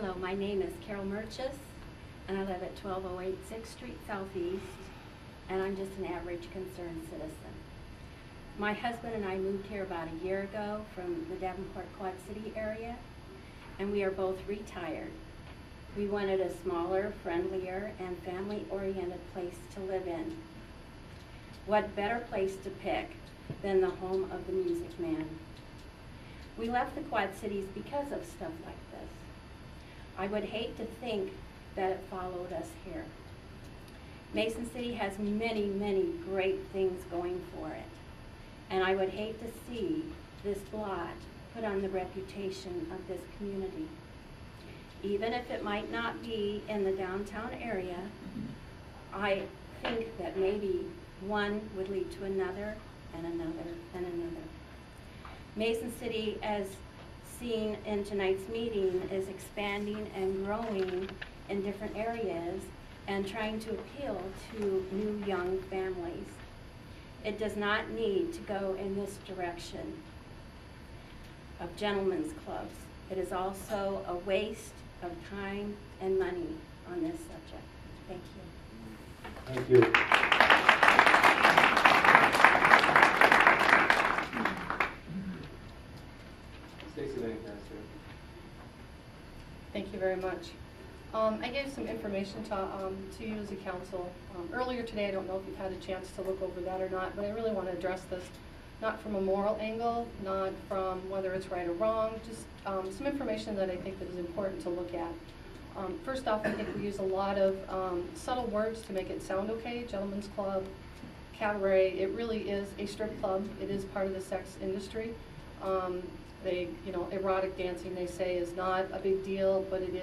Hello, my name is Carol Murchis, and I live at 1208 6th Street Southeast, and I'm just an average concerned citizen. My husband and I moved here about a year ago from the Davenport Quad City area, and we are both retired. We wanted a smaller, friendlier, and family-oriented place to live in. What better place to pick than the home of the Music Man? We left the Quad Cities because of stuff like this. I would hate to think that it followed us here. Mason City has many, many great things going for it, and I would hate to see this blot put on the reputation of this community. Even if it might not be in the downtown area, I think that maybe one would lead to another and another and another. Mason City, as seen in tonight's meeting, is expanding and growing in different areas and trying to appeal to new young families. It does not need to go in this direction of gentlemen's clubs. It is also a waste of time and money on this subject. Thank you. Thank you. Thank you very much. I gave some information to you as a council earlier today. I don't know if you've had a chance to look over that or not, but I really want to address this not from a moral angle, not from whether it's right or wrong, just some information that I think that is important to look at. First off, I think we use a lot of subtle words to make it sound okay. Gentlemen's club, cabaret, it really is a strip club. It is part of the sex industry. Erotic dancing, they say, is not a big deal, but it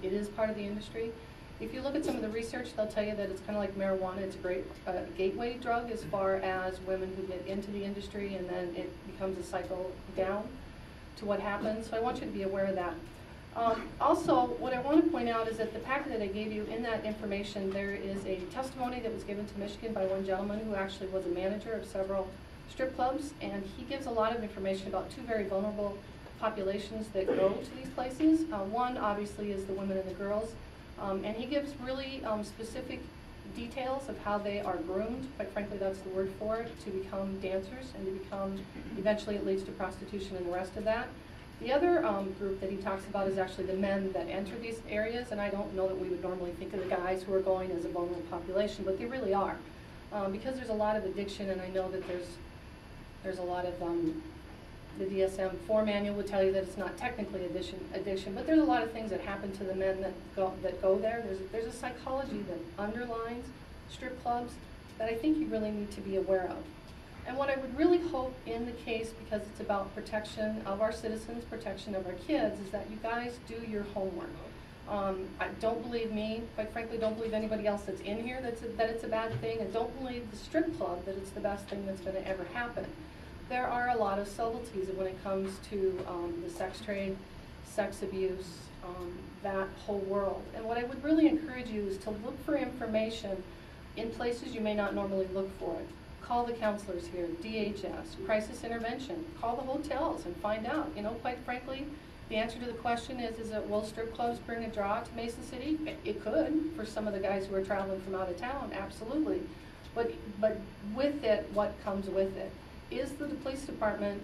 is part of the industry. If you look at some of the research, they'll tell you that it's kind of like marijuana. It's a great gateway drug as far as women who get into the industry, and then it becomes a cycle down to what happens. So I want you to be aware of that. Also, what I want to point out is that the packet that I gave you, in that information, there is a testimony that was given to Michigan by one gentleman who actually was a manager of several strip clubs, and he gives a lot of information about two very vulnerable populations that go to these places. One, obviously, is the women and the girls, and he gives really specific details of how they are groomed, quite frankly that's the word for it, to become dancers and to become, eventually it leads to prostitution and the rest of that. The other group that he talks about is actually the men that enter these areas, and I don't know that we would normally think of the guys who are going as a vulnerable population, but they really are. Because there's a lot of addiction, and I know that there's a lot of, the DSM-4 manual would tell you that it's not technically addiction, but there's a lot of things that happen to the men that go there. There's a psychology that underlines strip clubs that I think you really need to be aware of. And what I would really hope in the case, because it's about protection of our citizens, protection of our kids, is that you guys do your homework. Don't believe me, quite frankly, don't believe anybody else that's in here that it's a bad thing, and don't believe the strip club that it's the best thing that's going to ever happen. There are a lot of subtleties when it comes to the sex trade, sex abuse, that whole world. And what I would really encourage you is to look for information in places you may not normally look for it. Call the counselors here, DHS, crisis intervention. Call the hotels and find out. You know, quite frankly, the answer to the question is it, will strip clubs bring a draw to Mason City? It could, for some of the guys who are traveling from out of town, absolutely. But with it, what comes with it? Is the police department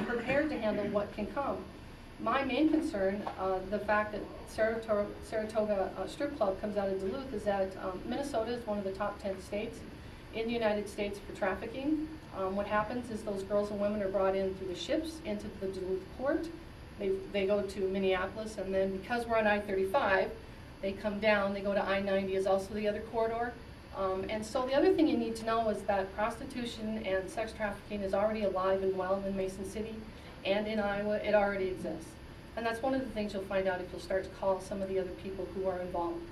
prepared to handle what can come? My main concern, the fact that Saratoga Strip Club comes out of Duluth, is that Minnesota is one of the top 10 states in the United States for trafficking. What happens is those girls and women are brought in through the ships into the Duluth port. They go to Minneapolis, and then because we're on I-35, they come down, they go to I-90 is also the other corridor. And so the other thing you need to know is that prostitution and sex trafficking is already alive and well in Mason City, and in Iowa it already exists. And that's one of the things you'll find out if you'll start to call some of the other people who are involved.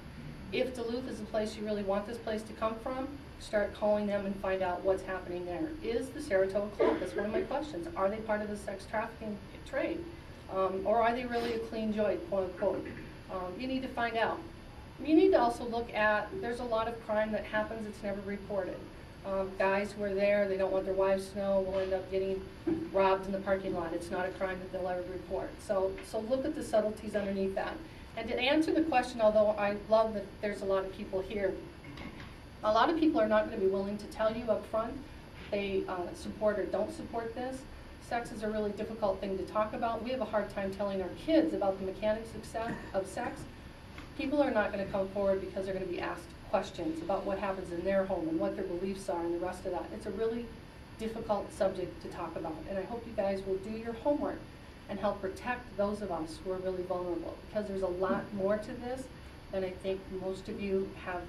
If Duluth is a place you really want this place to come from, start calling them and find out what's happening there. Is the Saratoga Club? That's one of my questions. Are they part of the sex trafficking trade? Or are they really a clean joint, quote unquote? You need to find out. You need to also look at, there's a lot of crime that happens that's never reported. Guys who are there, they don't want their wives to know, will end up getting robbed in the parking lot. It's not a crime that they'll ever report. So look at the subtleties underneath that. And to answer the question, although I love that there's a lot of people here, a lot of people are not going to be willing to tell you up front they support or don't support this. Sex is a really difficult thing to talk about. We have a hard time telling our kids about the mechanics of sex. People are not going to come forward because they're going to be asked questions about what happens in their home and what their beliefs are and the rest of that. It's a really difficult subject to talk about, and I hope you guys will do your homework and help protect those of us who are really vulnerable, because there's a lot more to this than I think most of you have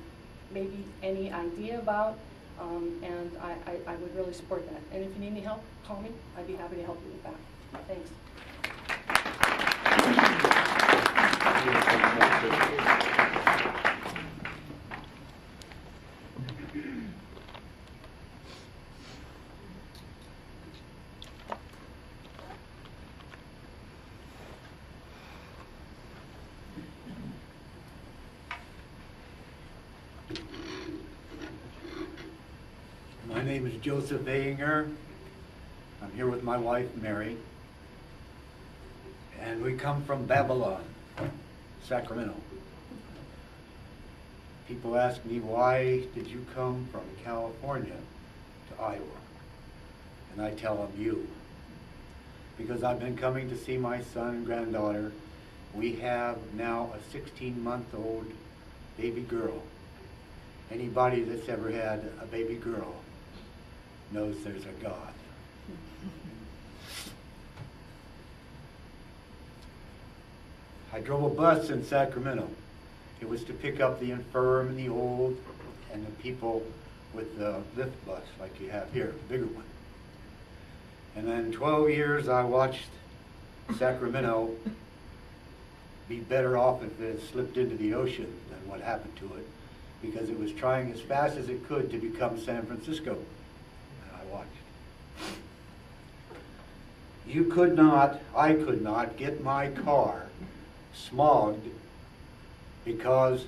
maybe any idea about, and I would really support that. And if you need any help, call me. I'd be happy to help you with that. Thanks. My name is Joseph Ayinger. I'm here with my wife, Mary. And we come from Babylon, Sacramento. People ask me, why did you come from California to Iowa? And I tell them, you. Because I've been coming to see my son and granddaughter. We have now a 16-month-old baby girl. Anybody that's ever had a baby girl knows there's a God. I drove a bus in Sacramento. It was to pick up the infirm and the old and the people with the lift bus like you have here, the bigger one. And then 12 years I watched Sacramento be better off if it had slipped into the ocean than what happened to it, because it was trying as fast as it could to become San Francisco. Watched. You could not, I could not get my car smogged because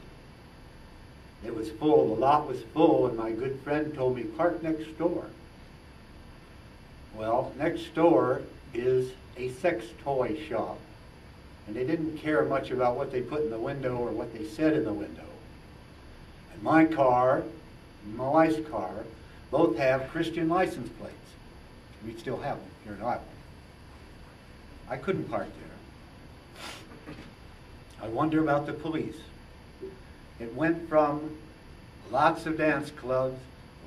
it was full, the lot was full, and my good friend told me, park next door. Well, next door is a sex toy shop, and they didn't care much about what they put in the window or what they said in the window. And my car, and my wife's car, both have Christian license plates. We still have them here in Iowa. I couldn't park there. I wonder about the police. It went from lots of dance clubs,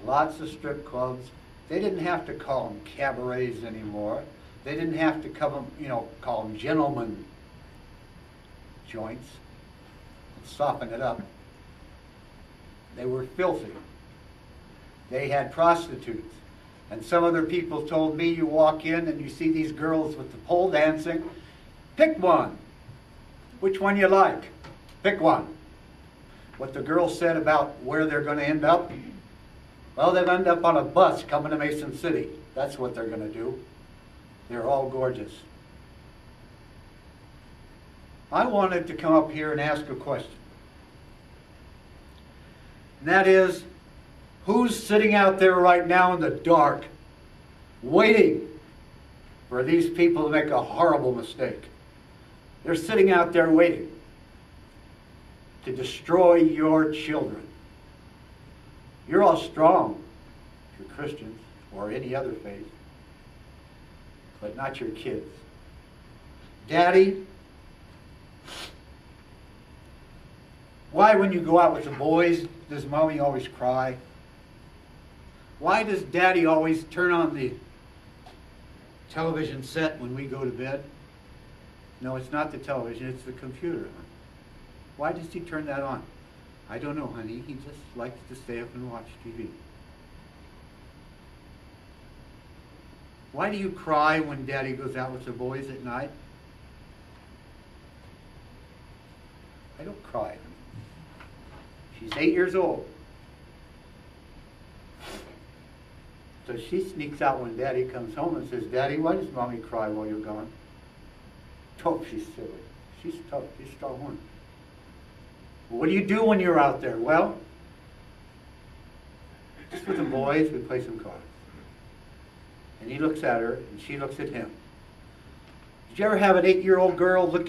lots of strip clubs. They didn't have to call them cabarets anymore. They didn't have to call them gentlemen joints and soften it up. They were filthy. They had prostitutes. And some other people told me, you walk in and you see these girls with the pole dancing, pick one. Which one you like? Pick one. What the girl said about where they're going to end up? Well, they'll end up on a bus coming to Mason City. That's what they're going to do. They're all gorgeous. I wanted to come up here and ask a question. And that is, who's sitting out there right now in the dark, waiting for these people to make a horrible mistake? They're sitting out there waiting to destroy your children. You're all strong, if you're Christians or any other faith, but not your kids. Daddy, why when you go out with the boys, does mommy always cry? Why does Daddy always turn on the television set when we go to bed? No, it's not the television, it's the computer. Why does he turn that on? I don't know, honey. He just likes to stay up and watch TV. Why do you cry when Daddy goes out with the boys at night? I don't cry, honey. She's 8 years old. So she sneaks out when Daddy comes home and says, Daddy, why does Mommy cry while you're gone? Oh, she's silly. She's tough. She's a strong woman. Well, what do you do when you're out there? Well, just with the boys, we play some cards. And he looks at her, and she looks at him. Did you ever have an 8-year-old girl look you